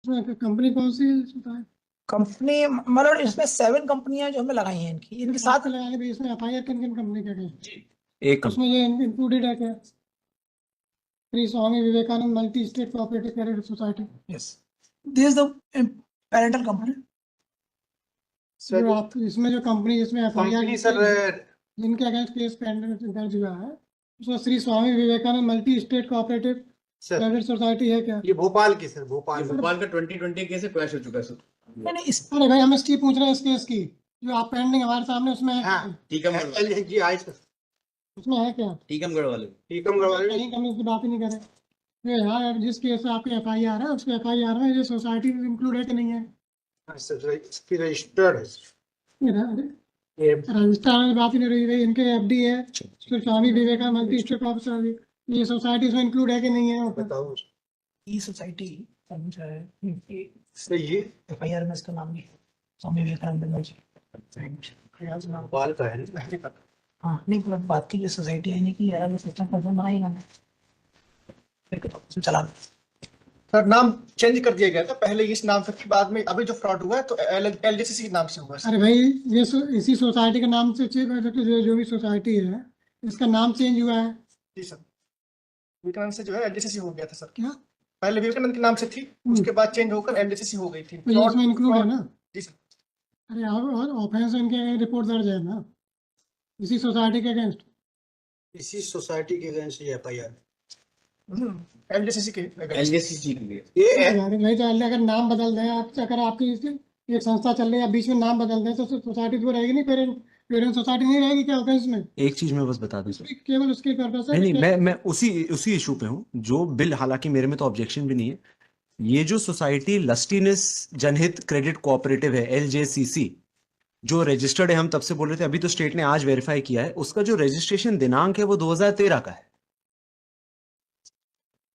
Company कौन सी है? Company मतलब इसमें 7 कंपनियां जो हमें लगाई हैं इनके साथ लगाने भी इसमें एफआईआर किन किन कंपनी का है? एक उसमें ये इंक्लूडेड है क्या? Shri Swami Vivekananda multi state cooperative credit society. Yes, this is the parental company. जो आप इसमें जो कंपनी जिसमें एफआईआर सर जिनके अगेंस्ट केस दर्ज हुआ है उसमें Shri Swami Vivekananda multi state cooperative credit society है क्या? ये भोपाल की सर, भोपाल का 2020 केस क्रैश हो चुका है सर। अरे भाई हम इसकी पूछ रहे हैं इस केस की जो आप पेंडिंग हमारे सामने उसमें है। टीकमगढ़ जी आई सर, उसमें है क्या? टीकमगढ़ वाले कहीं हम इसकी बात ही नहीं कर रहे। ये यहाँ जिस केस से आपकी एफआईआर है उसके एफआईआर में ये सोसाइटी इंक्लूड है कि नहीं है? इसकी रजिस्टर्ड है। रजिस्ट्रार की बात ही नहीं रही भाई। इनके एफडी है फिर स्वामी विवेकानंद मल्टी स्टेट ऑफिसर, ये सोसाइटी इसमें इंक्लूड है कि नहीं है? बताओ ये सोसाइटी सर, ये एफआईआर में इसका नाम भी स्वामी विवेकानंद भोपाल का है। हाँ नहीं, मतलब बात की जो सोसाइटी है नहीं कि यार सिस्टम पर बनाएगा चला। सर नाम चेंज कर दिया गया था, पहले इस नाम से थी, बाद में अभी जो फ्रॉड हुआ है तो एलजीसीसी के नाम से हुआ है। अरे भाई ये इसी सोसाइटी के नाम से जो भी सोसाइटी है इसका नाम चेंज हुआ है। जी सर, विवेकानंद से जो है एलजीसीसी हो गया था सर। क्या? पहले विवेकानंद के नाम से थी, उसके बाद चेंज होकर एलजीसीसी हो गई थी। तो ये इसमें इंक्लूड है ना? जी सर। अरे और ऑफेंस इनके रिपोर्ट दर्ज है ना इसी सोसाइटी के अगेंस्ट? इसी सोसाइटी के अगेंस्ट ये एफआईआर एलजीसीसी के एलजेसीसी के लिए ये नहीं तो अगर नाम बदल दें आप, अगर आपकी एक संस्था चल रही है बीच में नाम बदल दें तो सोसाइटी तो रहेगी नहीं, पेरेंट सोसाइटी नहीं रहेगी क्या ऑफेंस में? एक चीज मैं बस बता दूं सर, केवल उसके पर्पस है। नहीं मैं उसी इशू पे हूँ जो बिल, हालांकि मेरे में तो ऑब्जेक्शन भी नहीं है। ये जो सोसाइटी लस्टीनेस जनहित क्रेडिट कोऑपरेटिव है एलजेसीसी जो रजिस्टर्ड है, हम तब से बोल रहे थे, अभी तो स्टेट ने आज वेरीफाई किया है, उसका जो रजिस्ट्रेशन दिनांक है वो 2013 का है।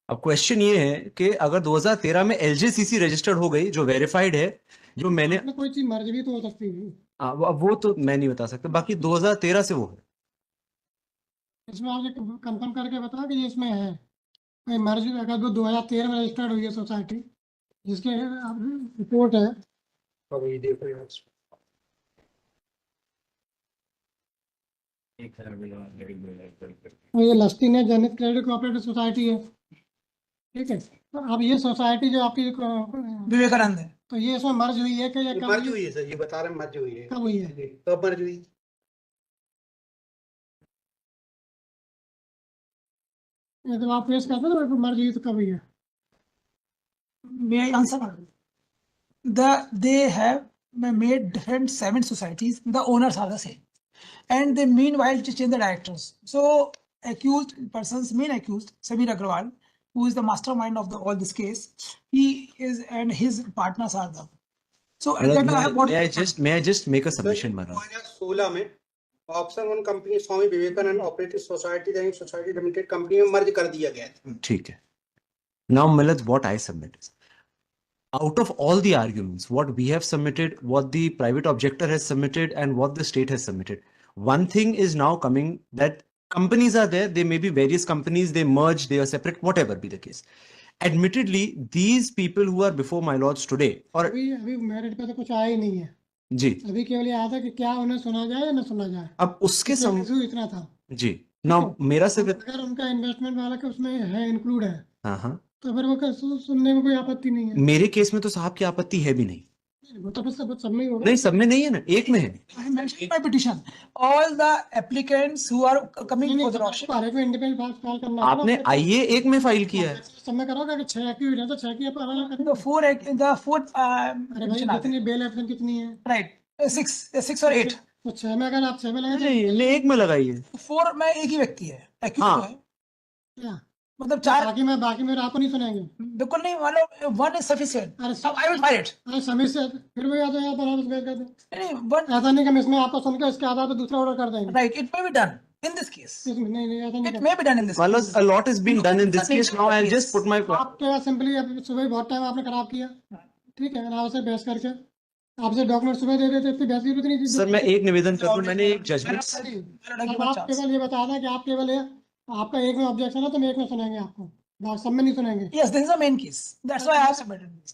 अब क्वेश्चन ये है कि अगर 2013 में एलजेसीसी रजिस्टर्ड हो गई जो वेरीफाइड है, जो मैंने कोई चीज मर्ज भी तो हो सकती है। अब वो तो मैं नहीं बता सकता, बाकी 2013 से वो है। इसमें आप कंफर्म करके बताओ कि ये इसमें है कोई मर्ज। अगर 2013 में रजिस्टर्ड हुई है सोसाइटी जिसके रिपोर्ट है, अब ये देखो यार, तो ये लस्टी ने जनहित क्रेडिट कोऑपरेटिव सोसाइटी है, ठीक है। तो अब ये सोसाइटी जो आपकी विवेकानंद है, तो ये इसमें मर्ज हुई है कि ये मर्ज हुई है सर, ये बता रहे हैं मर्ज हुई है। कब हुई है? कब मर्ज हुई? ये तो आप पेश करते ना मर्ज हुई तो कब हुई है? may I answer? They have made different 7 societies. The owners are the same, and they meanwhile to change the directors. So accused persons, main accused Samir Agrawal, who is the mastermind of all this case, he is and his partners are them. So may I just make a submission, Maharaj? 2016 में option 1 company Swami Vivekananda operative society limited company में merge कर दिया गया था। ठीक है। Now, Milad, what I submit is, out of all the arguments, what we have submitted, what the private objector has submitted, and what the state has submitted, one thing is now coming that companies are there, there may be various companies, they merge, they are separate, whatever be the case. Admittedly, these people who are before my lords today, or अभी merit पे तो कुछ आया ही नहीं है जी, अभी केवल ये आया था कि क्या उन्हें सुना जाए या ना सुना जाए। अब उसके इतना था जी। Now, मेरा सिर्फ अगर उनका इन्वेस्टमेंट वाला का उसमें है इंक्लूड है, हाँ, तो फिर वो सुनने में कोई आपत्ति नहीं है। मेरे केस में तो साहब की आपत्ति है भी नहीं। वो तो सब में ही होगा। नहीं, सब में नहीं है ना, एक में है। I mentioned my petition. All the applicants who are coming for the auction. Independent file करना आपने आईए एक में फाइल किया है। सब में करोगे कि 6 की हुई तो 6 की The fourth अरे भाई कितनी बेल ऑप्शन कितनी है? right 6 or 8. तो 6 में अगर आप 6 में लगा नहीं, एक में लगाइए। 4 में एक ही व्यक्ति है, हाँ। क्या मतलब 4 बाकी में आपको नहीं सुनेंगे बिल्कुल नहीं, मतलब 1 is sufficient. I will file it. अरे समय से फिर भी आता है पर बेच कर दे। नहीं, one ऐसा नहीं कि हम इसमें आपको सुन के इसके आधार पर दूसरा ऑर्डर कर देंगे। right, it may be done in this case. नहीं ऐसा नहीं। It may be done in this Well, case. a lot has been done in this case. Now I'll just put my आपके सिंपली सुबह बहुत time आपने खराब किया, ठीक है ना, उसे बहस करके आपसे डॉक्यूमेंट सुबह दे देते, इतनी बहस की जरूरत नहीं थी। सर मैं एक निवेदन करूं, मैंने एक जजमेंट आप केवल ये बता दें कि आप केवल आपका एक में ऑब्जेक्शन है तो हम एक में सुनेंगे आपको, सब में नहीं सुनेंगे। Yes, this is the main case. That's why I have submitted this.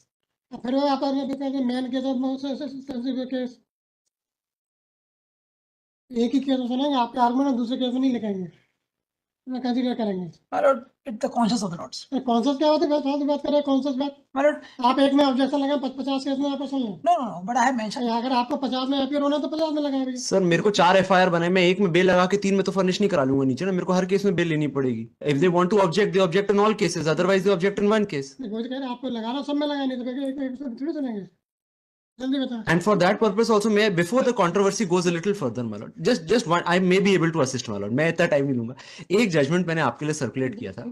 फिर वो आता है main case of sensitive case, एक ही केस में सुनेंगे आपके आर्गुमेंट, दूसरे केस में नहीं लिखेंगे, कंसीडर करेंगे। My lord, it's the conscience of the lords. Concept क्या होता है, फालतू बात करें कॉन्सेप्ट बात। My lord, आप एक में ऑब्जेक्शन लगा 50 केस में आप सुन लें, no, but I have mentioned. अगर आपको 50 में अपीयर होना है तो 50 में लगाए भैया। सर मेरे को 4 एफआईआर बने, मैं एक में बेल लगा के 3 में तो फर्निश नहीं करा लूंगा नीचे ना, मेरे को हर केस में बेल लेनी पड़ेगी। If they want to object they object in all cases, otherwise they object in one case. वही तो कह रहे हैं, आपको लगाना सब में लगाए, नहीं तो एक थोड़ी सुनेंगे। जल्दी बता। And for that purpose also, may before the controversy goes a little further, my lord, just one, I may be able to assist, my lord. मैं इतना टाइम नहीं लूंगा। एक जजमेंट मैंने आपके लिए सर्कुलेट किया था,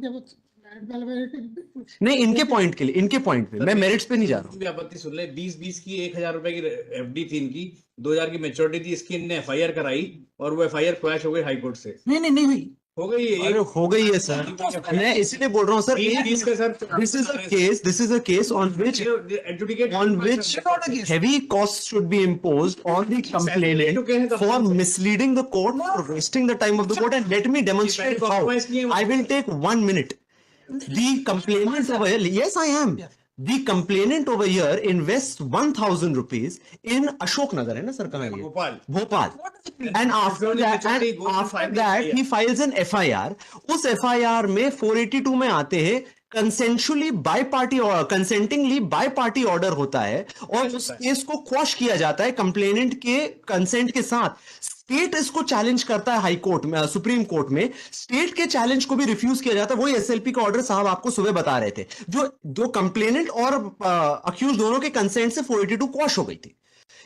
नहीं इनके पॉइंट के लिए, इनके पॉइंट पे, मैं मेरिट्स पे नहीं जा रहा हूँ। भी आपत्ति सुन ले, 20 की 1000 रुपए की एफडी थी इनकी, 2000 की मेच्योरिटी थी इसकी, इनने एफआईआर कराई और वो एफआईआर क्वैश हो गई हाई कोर्ट से। नहीं हुई। हो गई है अरे हो गई है सर, मैं इसीलिए बोल रहा हूँ sir, this is a case on which heavy costs should be imposed on the complainant for misleading the court, for wasting the time of the court, and let me demonstrate how. I will take 1 minute. The complainant over here, yes I am. The complainant over here invests 1,000 rupees in Ashok Nagar, है ना sir, कहाँ है ये? Bhopal. And after that he files an FIR. उस FIR में 482 में आते हैं कंसेंशुअली बाय पार्टी और कंसेंटिंगली बाय पार्टी ऑर्डर होता है और उस केस को क्वॉश किया जाता है कंप्लेनेंट के कंसेंट के साथ। स्टेट इसको चैलेंज करता है हाई कोर्ट में, सुप्रीम कोर्ट में, स्टेट के चैलेंज को भी रिफ्यूज किया जाता है। वही एसएलपी का ऑर्डर साहब आपको सुबह बता रहे थे, जो कंप्लेनेंट और अक्यूज दोनों के कंसेंट से 482 क्वॉश हो गई थी।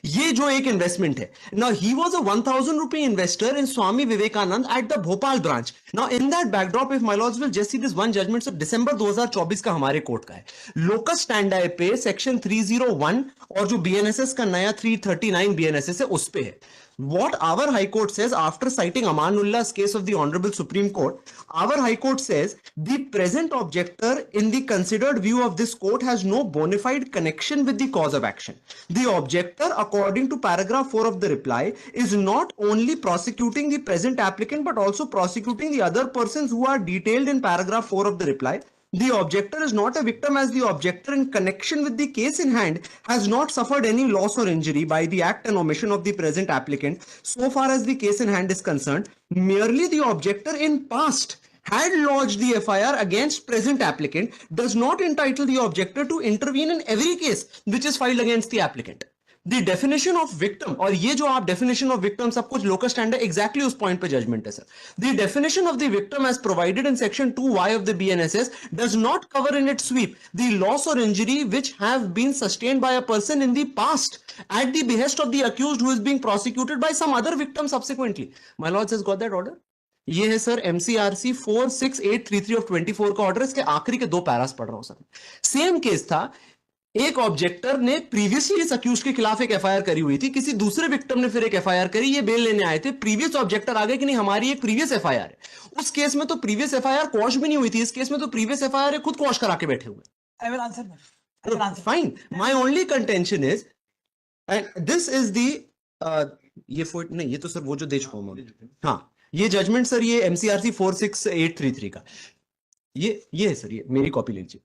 ये जो एक इन्वेस्टमेंट है, now he was a 1,000 rupee investor in Swami Vivekananda at the Bhopal branch. Now in that backdrop, if my lords will just see this one judgment of December 2024 का हमारे कोर्ट का है, लोकस स्टैंडर्ड पे सेक्शन 301 और जो बीएनएसएस का नया 339 बीएनएसएस है उस पे है। What our High Court says, after citing Amanullah's case of the Honorable Supreme Court, our High Court says the present objector in the considered view of this court has no bona fide connection with the cause of action. The objector, according to paragraph 4 of the reply, is not only prosecuting the present applicant but also prosecuting the other persons who are detailed in paragraph 4 of the reply. The objector is not a victim, as the objector in connection with the case in hand has not suffered any loss or injury by the act and omission of the present applicant so far as the case in hand is concerned. Merely the objector in past had lodged the FIR against present applicant does not entitle the objector to intervene in every case which is filed against the applicant. The definition of victim, और ये जो आप definition of victim सब कुछ local standard exactly उस point पे judgement है sir. The definition of the victim as provided in section 2Y of the BNSS does not cover in its sweep the loss or injury which have been sustained by a person in the past at the behest of the accused who is being prosecuted by some other victim subsequently. My lords has got that order. ये है sir MCRC 46833 of 24 का order, इसके आखिरी के 2 Paris पढ़ रहा हूं sir. Same case था, एक ऑब्जेक्टर ने प्रीवियसली इस अक्यूज के खिलाफ एक एफआईआर करी हुई थी, किसी दूसरे विक्टिम ने फिर एक एफआईआर करी, ये बेल लेने आए थे, प्रीवियस ऑब्जेक्टर आ गए कि नहीं हमारी एक प्रीवियस एफआईआर है। उस केस में तो प्रीवियस एफआईआर क्वॉश भी नहीं हुई थी, इस केस में तो प्रीवियस एफआईआर खुद क्वॉश करा के बैठे हुए। I will answer that. I will answer. Fine. My only contention is, and this is the ये फोर्ट नहीं, ये तो सर वो जो दे चुका हूं। हाँ, ये जजमेंट सर ये MCRC 46833 का, ये है सर, ये मेरी कॉपी ले लीजिए।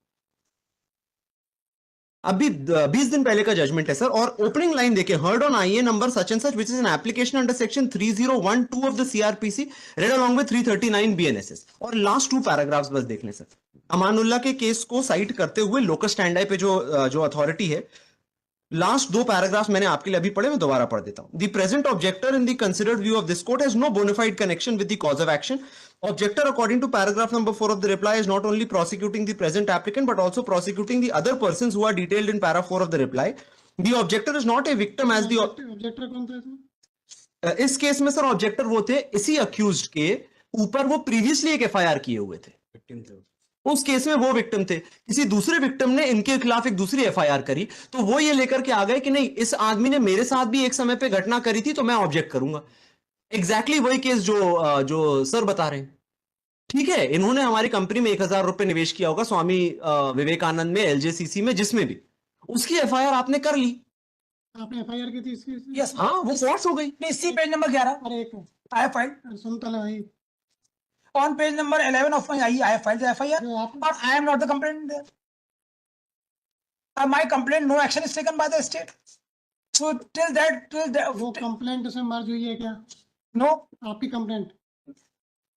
अभी 20 दिन पहले का जजमेंट है सर, और ओपनिंग लाइन देखे, heard on IA number such and such which is an application under section 3012 of the CrPC red along with 339 BNSS, और लास्ट 2 पैराग्राफ्स बस देख लें सर। अमानुल्लाह के केस को साइट करते हुए लोकस स्टैंडर्ड पे जो अथॉरिटी है, लास्ट 2 पैराग्राफ्स मैंने आपके लिए अभी पढ़े, मैं दोबारा पढ़ देता हूं। The present objector in the considered view of this court has no bona fide connection with the cause of action. Objector, according to paragraph number 4 of the reply, is not only prosecuting the present applicant but also prosecuting the other persons who are detailed in para 4 of the reply. The objector is not a victim as the ऑब्जेक्टर कौन था इसमें? इस case में sir ऑब्जेक्टर वो थे, इसी accused के ऊपर वो प्रीवियसली एक एफआईआर किए हुए थे, उस केस में वो विक्टिम थे, किसी दूसरे विक्टिम ने इनके खिलाफ एक दूसरी एफआईआर करी, तो वो ये लेकर के आ गए कि नहीं इस आदमी ने मेरे साथ भी एक समय पे घटना करी थी तो मैं ऑब्जेक्ट करूंगा। एग्जैक्टली वही केस जो सर बता रहे हैं। ठीक है, इन्होंने हमारी कंपनी में 1000 रुपए निवेश किया होगा स्वामी विवेकानंद में, एलजेसीसी में, जिसमें भी, उसकी एफआईआर आपने कर ली, आपने एफआईआर की थी इसकी? Yes. हाँ वो क्वॉश हो गई। Please see page number 11. अरे एक I have filed. सुनता ले भाई, On page number 11 of my IE, I have filed the FIR. जो आप But I am not the complainant there. My complaint, no action is taken by the state. So till that, वो complaint से मर्ज हुई है क्या? no, आपकी complaint,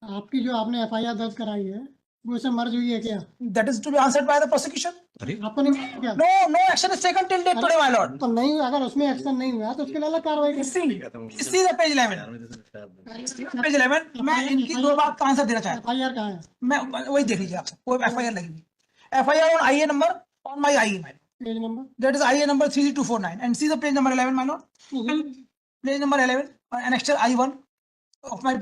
आपकी जो आपने एफआईआर दर्ज कराई है वो इससे मर्ज हुई है क्या? that is to be answered by the prosecution. आपको नहीं मालूम क्या? No action is taken till date today, my lord. तो नहीं, अगर उसमें एक्शन नहीं हुआ तो उसके लिए अलग कार्रवाई करें। See the page 11. Page 11. मैं इनकी दो बात का आंसर देना चाहता एफआईआर कहाँ है? हूँ। मैं वही देख लीजिए आप, वो FIR लगेगी। FIR on IA number on my IE, my lord. Page number That is IA number 33249. And see the page number 11, my lord. Page number 11, annexure I1 of my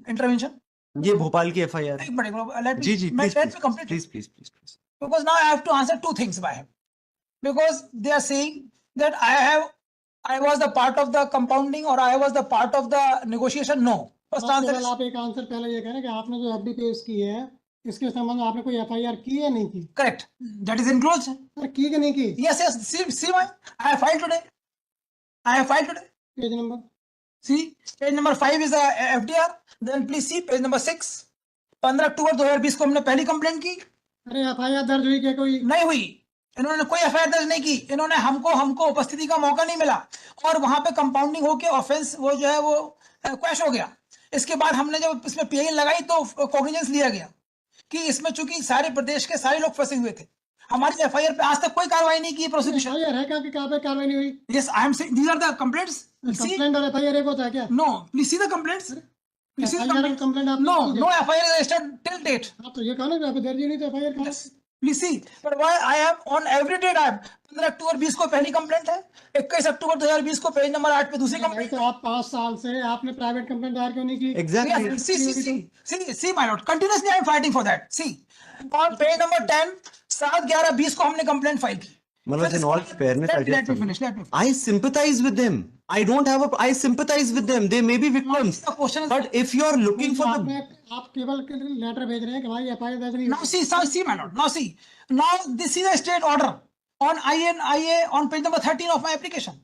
intervention. ये भोपाल की FIR। एक minute, let me, जी जी, let me complete. Please. Because now I have to answer two things by him. Because they are saying that I was the part of the compounding or I was the part of the negotiation. No. First answer केवल is आप एक answer पहले ये करें कि आपने जो FD पेश की है इसके संबंध में आपने कोई एफआईआर की या नहीं की? correct. That is enclosed. अरे की कि नहीं की? Yes. See, I have filed today. Page number See, page number 5 is the FDR. Then please see page number 6. 15 अक्टूबर 2020 को हमने पहली कंप्लेंट की, अरे एफआईआर दर्ज हुई क्या कोई? नहीं हुई। इन्होंने कोई FIR दर्ज नहीं की। इन्होंने हमको उपस्थिति का मौका नहीं मिला और वहां पे कंपाउंडिंग होके ऑफेंस वो जो है वो क्वैश हो गया। इसके बाद हमने जब इसमें PIL लगाई तो कॉग्निजेंस लिया गया कि इसमें चूंकि सारे प्रदेश के सारे लोग फंसे हुए थे। हमारी FIR पे आज तक कोई कार्रवाई नहीं की प्रोसिक्यूशन। एफआईआर है क्या कि कहाँ पे कार्रवाई नहीं हुई? Yes, I am saying these are the complaints. See, complaint और एफआईआर एक होता है क्या? no, please see the complaints. Please see the FIR complaints. Complaint आप No FIR is registered till date. आप तो ये कहा ना कि आप दर्ज ही नहीं तो एफआईआर कहाँ है? Yes, please see. But why I am on every date? I am 15 अक्टूबर 20 को पहली कंप्लेंट है, 21 अक्टूबर 2020 को पेज नंबर 8 पे दूसरी भाई कंप्लेंट। तो आप 5 साल से आपने प्राइवेट कंप्लेंट दायर क्यों नहीं की? Exactly. Yes, see, my lord. Continuously I am fighting for that. See, on page number 10, 7/11/20 को हमने कंप्लेंट फाइल की। Manoj, in all fairness, Let me finish. I sympathize with them. I sympathize with them. They may be victims. The question is, But if you're looking for the आप केवल letter भेज रहे हैं कि भाई FIR दर्ज नहीं now see, my lord. Now this is a state order on IA on page number 13 of my application.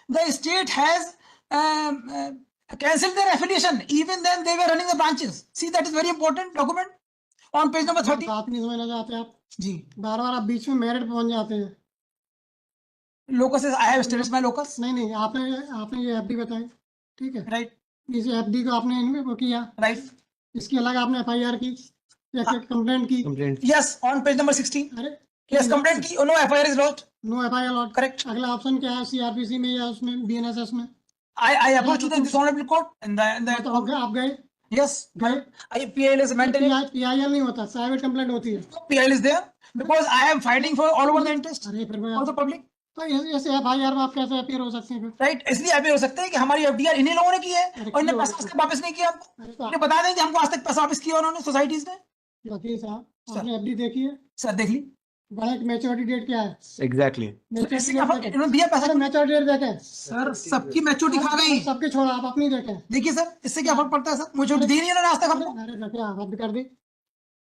The state has cancelled their affiliation. Even then they were running the branches. See, that is very important document on page number 13. बात नहीं समझना चाहते आप, जी, बार बार आप बीच में merit पहुंच जाते हैं। locus is I have status my locus. नहीं आपने ये एफडी बताई, ठीक है? Right. इस एफडी को आपने इनमें वो किया, Right. इसकी अलग आपने एफआईआर की या कंप्लेंट की? complaint, Yes, on page number 16. अरे Yes, complaint की. Oh, no FIR is lodged. No FIR lodged. Correct. अगला ऑप्शन क्या है? सीआरपीसी में या उसमें BNSS में? I approached to this honorable court and तो आप गए yes, गए PIL is maintained. PIL नहीं होता, प्राइवेट कंप्लेंट होती है। PIL is there because I am fighting for all over the interest अरे फिर मैं of the public. तो ऐसे एफआईआर में आप कैसे अपीयर हो सकते हैं फिर? राइट, इसलिए अभी हो सकता है कि हमारी FDR इन्हीं लोगों ने की है और इन्हें पैसा आज तक वापस नहीं किया हमको। अरे तो इन्हें बता दें कि हमको आज तक पैसा वापस किया उन्होंने सोसाइटीज ने। वकील साहब आपने एफडी देखी है? सर देख ली बैंक मैच्योरिटी डेट क्या है? exactly. मैच्योरिटी इन्होंने दिया पैसा। मैच्योरिटी डेट देखें। सर सबकी मैच्योरिटी खा गई। सबके छोड़ा, आप अपनी देखें। देखिए सर, इससे क्या फर्क पड़ता है सर? मुझे दी नहीं है आज तक हमको। अरे देखिए आप भी कर दी।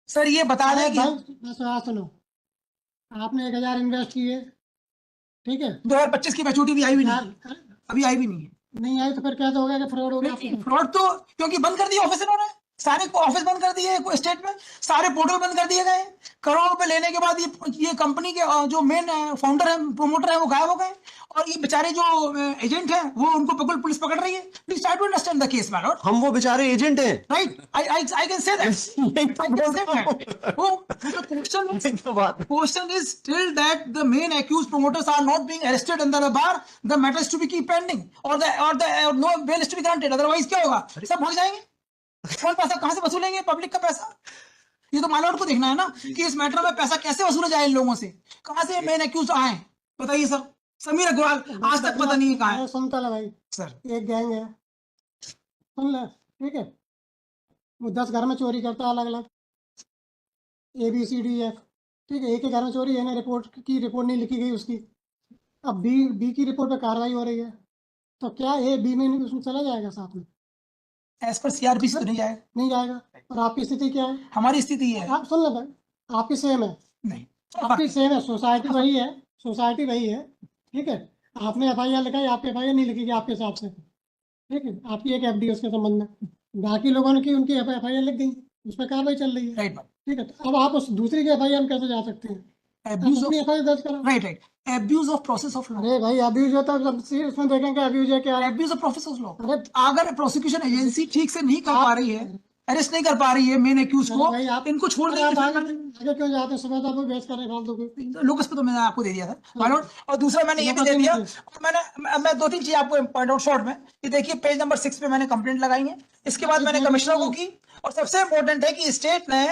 सर ये बता दें कि भाई सुनो, आपने 1000 इन्वेस्ट किए, ठीक है? 2025 की मैच्योरिटी भी आई भी नहीं, अभी आई भी नहीं है। नहीं आई तो फिर कैसे हो गया कि फ्रॉड हो गया? फ्रॉड तो क्योंकि बंद कर दिया ऑफिस इन्होंने, सारे ऑफिस बंद कर दिए स्टेट में, सारे पोर्टल बंद कर दिए गए। करोड़ रुपए लेने के बाद ये कंपनी के जो मेन फाउंडर है, प्रोमोटर है, वो गायब हो गए और ये बेचारे जो एजेंट है वो उनको बिल्कुल पुलिस पकड़ रही है। Please try to understand the case my lord. हम वो बेचारे एजेंट हैं। Right, I can say that. Question is still that the main accused promoters are not being arrested under the bar. The matter is to be keep pending or no bail is to be granted. Otherwise क्या होगा? सब भाग जाएंगे। कौन पैसा कहाँ से वसूलेंगे? Public का पैसा। ये तो मालूम को देखना है ना कि इस मैटर में पैसा कैसे वसूला जाए इन लोगों से। कहाँ से मेन एक्यूज आए बताइए सर। समीर अग्रवाल आज तक पता नहीं है कहाँ है। सुनता है भाई सर एक गैंग है, सुन ले, ठीक है? वो 10 घर में चोरी करता है अलग अलग, ABCDF, ठीक है? एक ही घर में चोरी है ना, रिपोर्ट नहीं लिखी गई उसकी। अब बी की रिपोर्ट पे कार्रवाई हो रही है, तो क्या A B में उसमें चला जाएगा साथ में? एज पर CRPC तो नहीं जाएगा। नहीं जाएगा। और आपकी स्थिति क्या है? हमारी स्थिति ये है। आप सुन ले भाई, आपकी सेम है, नहीं आपकी सेम है, सोसाइटी वही है, सोसाइटी वही है, ठीक है? आपने FIR लिखाई, आपकी FIR नहीं लिखी गई आपके हिसाब से, ठीक है? आपकी एक FD उसके संबंध में, बाकी लोगों ने की उनकी FIR लिख दी, उस पर कार्रवाई चल रही है, राइट। ठीक है? तो अब आप उस दूसरी की FIR में कैसे जा सकते हैं? abuse of अपनी एफआईआर दर्ज करो। right, abuse of process of law, अरे भाई अब्यूज होता है तब उसमें देखेंगे अब्यूज है क्या है। abuse of process of law। अरे अगर प्रोसिक्यूशन एजेंसी ठीक से नहीं कर पा रही है, अरेस्ट नहीं कर पा रही है मेन एक्यूज को, भाई आप इनको छोड़ अरे देंगे। आप फिर आगे क्यों जाते हैं? सुबह तो आपको बहस कर रहे हैं फालतू की। लोकस पे तो मैंने आपको दे दिया था माय लॉर्ड, और दूसरा मैंने ये भी लोकस दे पे दिया, नहीं और मैं 2-3 चीज आपको पॉइंट आउट शॉर्ट में, ये देखिए पेज नंबर 6 पे मैंने कंप्लेंट लगाई है, इसके बाद मैंने कमिश्नर को की, और सबसे इंपॉर्टेंट है कि स्टेट ने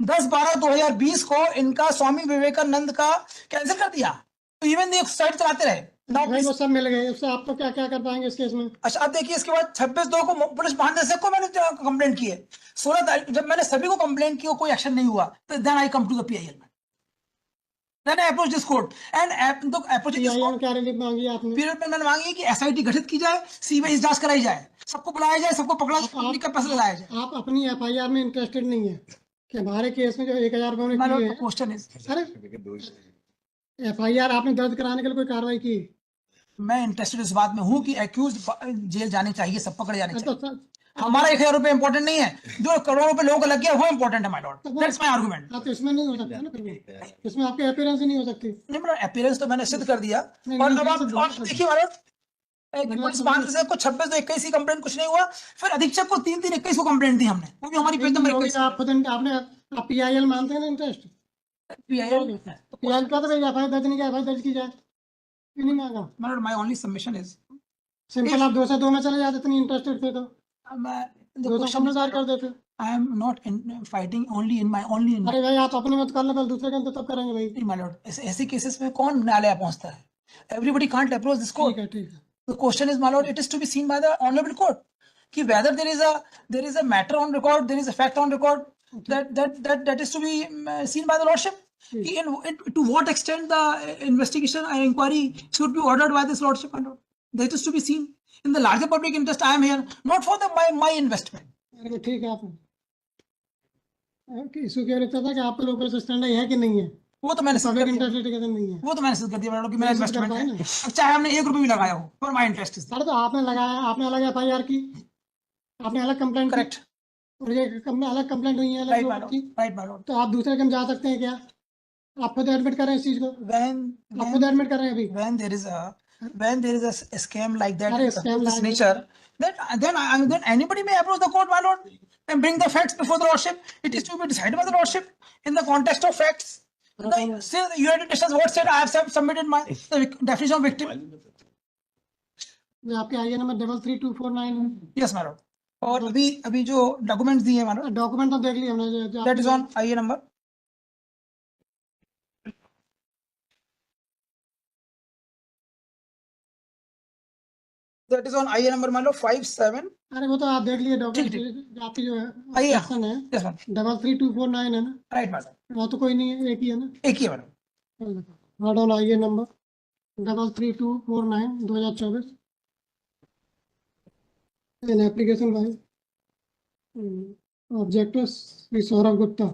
10/12/2020 को इनका स्वामी विवेकानंद का कैंसिल कर दिया, तो इवन ये साइट चलाते रहे। नाउ भाई वो सब मिल गए, उससे आपको क्या क्या कर पाएंगे इस केस में? अच्छा अब देखिए, इसके बाद 26/2 को पुलिस महानिदेशक को मैंने कंप्लेंट की है, 16 तारीख जब मैंने सभी को कंप्लेंट की और कोई एक्शन नहीं हुआ, तो then I come to the PIL में, then I approach this court and approach this PIL क्या रिलीफ मांगी है आपने? पीरियड में मैंने मांगी है कि एसआईटी गठित की जाए, सीबीआई जांच कराई जाए, सबको बुलाया जाए, सबको पकड़ा जाए, पब्लिक का पैसा लगाया जाए। आप अपनी एफआईआर में इंटरेस्टेड नहीं है कि हमारे केस में जो 1000 रुपये माय की लॉर्ड है? क्वेश्चन इज, अरे एफआईआर आपने दर्ज कराने के लिए कोई कार्रवाई की? मैं इंटरेस्टेड इस बात में हूं कि एक्यूज जेल जाने चाहिए, सब पकड़े जाने अरे तो चाहिए। हमारा 1000 रुपए इंपॉर्टेंट नहीं है, जो करोड़ों रुपए लोगों को लग गया वो इंपॉर्टेंट है my Lord, that's my argument. आप इसमें नहीं हो सकता ना, फिर इसमें आपकी अपीयरेंस ही नहीं हो सकती। नहीं मेरा अपीयरेंस तो मैंने सिद्ध कर दिया, नहीं, और नहीं, अब आप नहीं, और देखिए माय लॉर्ड, पुलिस महानिदेशक को 26/2/21 की कंप्लेंट कुछ नहीं हुआ, फिर अधीक्षक को 3/3/21 को कंप्लेंट दी हमने, वो भी हमारी पेज नंबर 21 आप खुद आपने आप पीआईएल मानते हैं ना इंटरेस्ट? पीआईएल। पीआईएल का तो भाई एफआईआर दर्ज नहीं किया, एफआईआर दर्ज की जाए, क्यों नहीं मांगा? My Lord my only submission is, simple आप 2 से 2 में चले जाते, इतनी इंटरेस्टेड थे तो मैं 2 से समझदार कर देते। I am not fighting only in my only in my, अरे भाई आप अपने मत कर लो, पहले दूसरे का तो तब करेंगे भाई। my lord, ऐसे केसेस में कौन न्यायालय पहुंचता है? Everybody can't approach this court. ठीक है। The question is, my lord, it is to be seen by the honorable court कि whether there is a matter on record, there is a fact on record that is to be seen by the lordship. कि to what extent the investigation and inquiry should be ordered by this lordship, my lord. That is to be seen in the larger public interest. I am here not for my investment. अरे ठीक है, आप issue क्या रहता था कि आपको local stand है कि नहीं है? वो तो मैंने सिद्ध कर पब्लिक दिया, इंटरेस्ट नहीं है। वो तो मैंने सिद्ध कर दिया कि मेरा सिद्ध कर इन्वेस्टमेंट पाए है, ना। अब चाहे हमने 1 रुपए भी लगाया हो, फॉर माय इंटरेस्ट इज अरे तो आपने लगाया, आपने अलग एफआईआर की, आपने अलग कंप्लेंट की, करेक्ट, और ये अलग कंप्लेंट हुई है अलग राइट लोगों माय लॉर्ड, की, राइट माय लॉर्ड। तो आप दूसरे के में जा सकते हैं क्या? आप खुद एडमिट कर रहे हैं इस चीज को, आप खुद एडमिट कर रहे हैं अभी। when there is a scam like that, अरे of scam this like nature, then anybody may approach the court, my lord, and bring the facts before the lordship. It is to be decided by the lordship in the context of facts. Say the United Nations what said, I have submitted my the definition of victim. ये आपके आईए number 33249 है। Yes, my lord. और अभी जो documents दिए हैं, my lord, document तो देख लिए हमने that is on IA number, that is on IA number, my lord, 57. अरे वो तो आप देख लिए ठीक, डॉक्यूमेंट, आपकी जो आइए। सेक्शन है Yes, ma'am. 33249 है ना, Right, madam. वो तो कोई नहीं है, एक ही है ना। एक ही है madam. Note on IA number 33249 2024 an application by objector Shri Saurabh Gupta.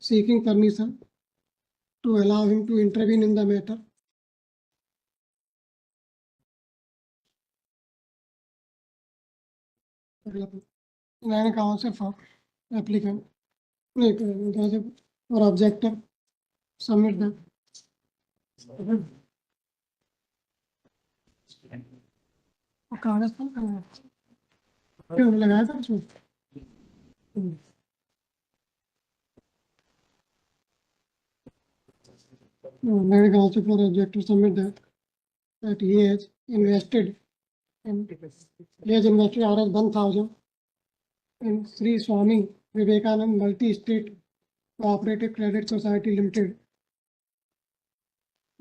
seeking permission to allow him to intervene in the matter. Nine counsel for applicant or objector submit them. कागज क्यों लगाया था उसमें? Nine counsel for objector submit that he has invested Rs 1,000 in Sri Swami Vivekanand Multi-State Cooperative Credit Society Limited,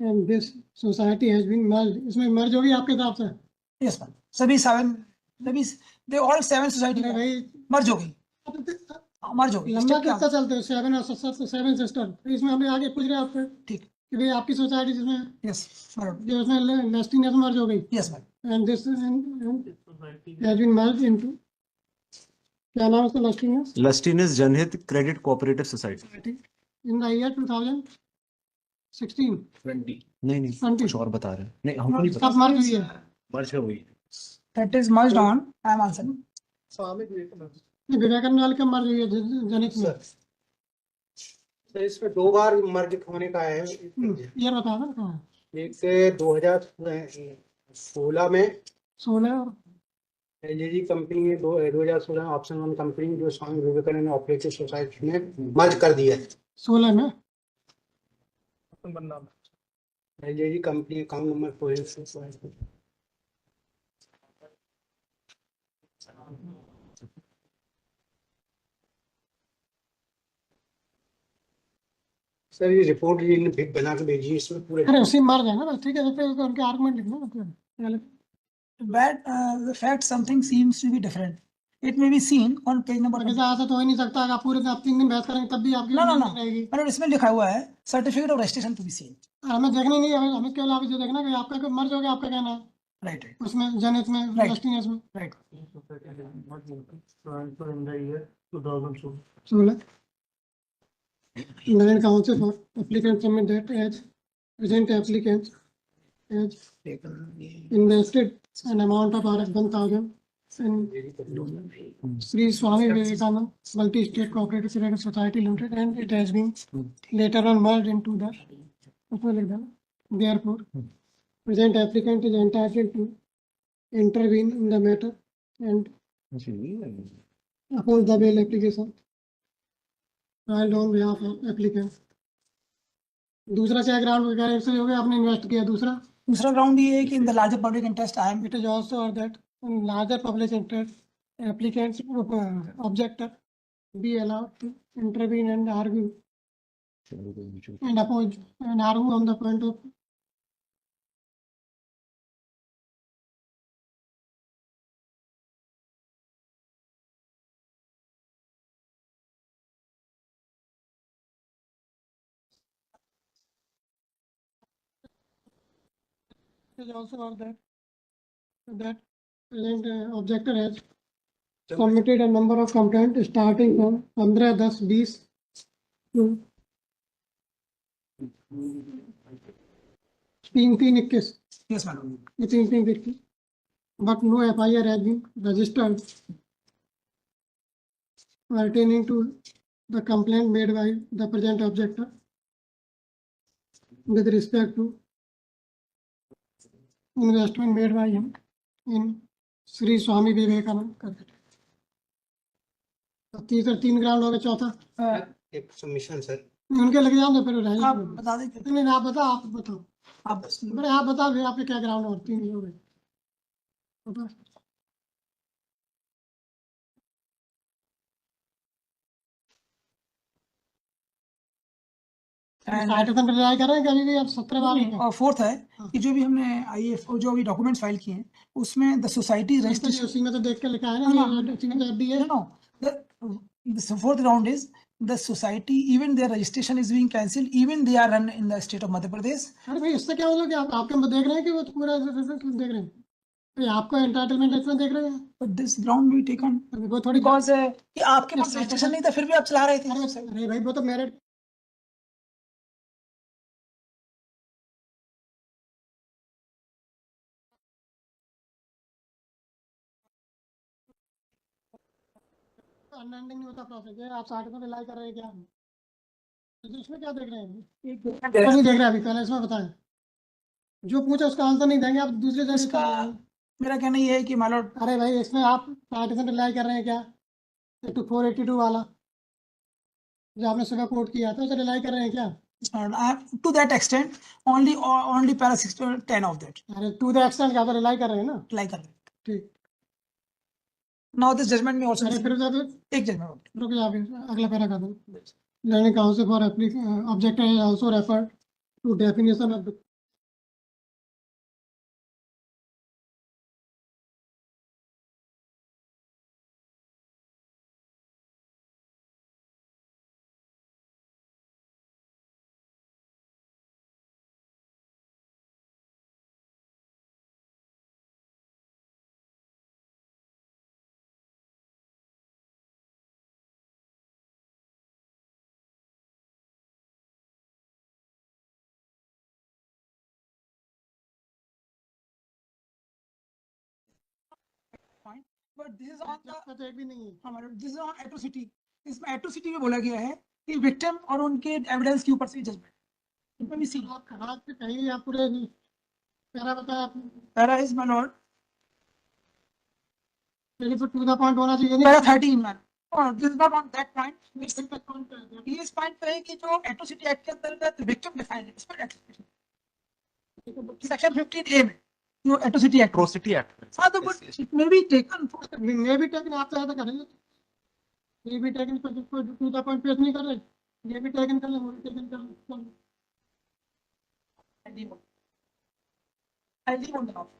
and this society has been merged. इसमें merge होगी आपके हिसाब से? Yes, ma'am. सभी 7 society अरे भाई मर्ज हो गई, मर्ज हो गई। लंबा Step क्या? कितना चलते हो? 7 और 7 सिस्टर, इसमें हमने आगे पूछ रहे हैं आपसे ठीक, कि भाई आपकी सोसाइटी जिसमें yes, madam. जो उसमें लेस्टिंग मर्ज हो गई, Yes, ma'am. and this has been merged into, क्या नाम है उसका? लेस्टिंग Lustinous Janhit Credit Cooperative Society. in the year 2000 16 20 नहीं नहीं 20 कुछ और बता रहे हैं, नहीं हमको नहीं पता। कब मर्ज हुई है? मर्ज कब हुई? That is merged on. I am answering. Swami Vivekananda ये विवेकानंद वाले कब मर्ज हुई है जनित में? तो इसमें 2 बार मर्ज होने का है। ईयर बता दो कहाँ? एक 2016 में 16 और एलजीजी कंपनी ने 2016 ऑप्शन 1 कंपनी जो स्वामी विवेकानंद ऑपरेटिव सोसाइटी ने मर्ज कर दिया है। 16 में नाम एलजीजी कंपनी अकाउंट नंबर 486। सर ये रिपोर्ट जी इन्होंने बना के भेजी है, इसमें पूरे अरे उसी मर्ज है ना बस, ठीक है, तो फिर उनके आर्गुमेंट लिखना मतलब But the fact something seems to be different. It may be seen on page number. ऐसा ऐसा तो हो ही नहीं सकता। अगर आप पूरे आप 3 दिन बहस करेंगे तब भी आपकी No, no, no. नहीं रहेगी। मतलब इसमें लिखा हुआ है certificate of registration to be seen. हमें देखना ही नहीं है, हमें केवल आप जो देखना है कि आपका कोई मर्ज हो गया, आपका कहना है Right, right, उसमें जनित में Right. वेस्टिनेस में right. 16 9 council for applicant submit that as present applicant has invested an amount of Rs 1,000 in Sri Swami Vivekanand Multi-State Cooperative Credit Society Limited and it has been later on merged into the उसमें लिख देना therefore present applicant is entitled to intervene in the matter and oppose the bail application filed on behalf of applicant। दूसरा क्या ground वगैरह से हो गया, आपने इन्वेस्ट किया। दूसरा दूसरा ग्राउंड ये है कि in the larger public interest I am it is also that in larger public interest applicants objector be allowed to intervene and argue and oppose and argue on the point of it is also that present objector has submitted a number of complaints starting from 15-10-20 to 3-3-21 yes madam. ये 3-3-21 but no FIR has been registered pertaining to the complaint made by the present objector with respect to investment made by him in Sri Swami Vivekanand करके। तो तीसरा 3 ground हो गया। चौथा एक submission sir. उनके लग जाओ तो फिर रहेगा। आप बता दें. नहीं आप बताओ, आप बताओ, आप बड़े आप बताओ फिर आपके क्या ग्राउंड और 3 हो गए। बताओ। साइटेशन पे रिलाई कर रहे हैं कभी भी आप 17 बार हैं। और फोर्थ है कि जो भी हमने आईएफ जो अभी डॉक्यूमेंट्स फाइल किए हैं उसमें द सोसाइटी रजिस्ट्रेशन. उसी में तो देख के लिखा है हाँ, ना, उसी में तो FD है। No, the fourth round is the society, even their registration is being cancelled, even they are run in the state of Madhya Pradesh. अरे भाई इससे क्या होगा कि आप आपके में देख रहे हैं कि वो तो पूरा देख रहे हैं भाई, आपका एंटाइटलमेंट इसमें देख रहे हैं। But this ground we taken वो थोड़ी because कि आपके पास registration नहीं था फिर भी आप चला रहे थे. अरे भाई वो तो मेरिट अनएंडिंग नहीं होता प्रोसेस है। आप 60 पे रिलाई कर रहे हैं क्या? तो इसमें क्या देख रहे हैं? नहीं देख रहे अभी, पहले इसमें बताएं। जो पूछा उसका आंसर नहीं देंगे आप, दूसरे जगह उसका मेरा कहना ये है कि मालूम. अरे भाई इसमें आप 60% रिलाई कर रहे हैं क्या? 482 वाला जो आपने सुबह कोट किया था उसे रिलाई कर रहे हैं क्या? To that extent, only para 6 to 10 of that. अरे टू द एक्सटेंट क्या तो रिलाई कर रहे हैं ना। Like that. ठीक। Now this judgment may also. अरे फिर एक judgment. रुक जाओ, अगला पैरा कर दो। Learning counsel for objector is also referred to definition of the but this is on the का तो एक भी नहीं है. हमारे दिस इज ऑन एट्रोसिटी. इसमें एट्रोसिटी में बोला गया है कि विक्टिम और उनके एविडेंस के ऊपर से जजमेंट. इसमें भी सी आप कहा कि कहीं आप पूरे पैरा बताया आपने. Para is my Lord. मेरे को टू द पॉइंट होना चाहिए पैरा नहीं. 13 मैन. और this is not on that point. इस तक कौन कर दिया? ये इस पॉइंट पे है कि जो एट्रोसिटी एक्ट के अंतर्गत विक्टिम डिफाइन है इसमें सेक्शन 15A में जो एट्रोसिटी एक्ट. Atrocity Act. हाँ तो but it may be taken. May भी टेकन आप चाहे तो करेंगे. ये भी टेकन पर टू द पॉइंट पेश नहीं कर रहे. ये भी टेकन कर ले, वो भी टेकन कर ले. I leave on the off.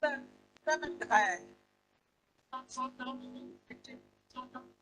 Sir, दिखाया है. साथ साथ करो. Victim. साथ करो.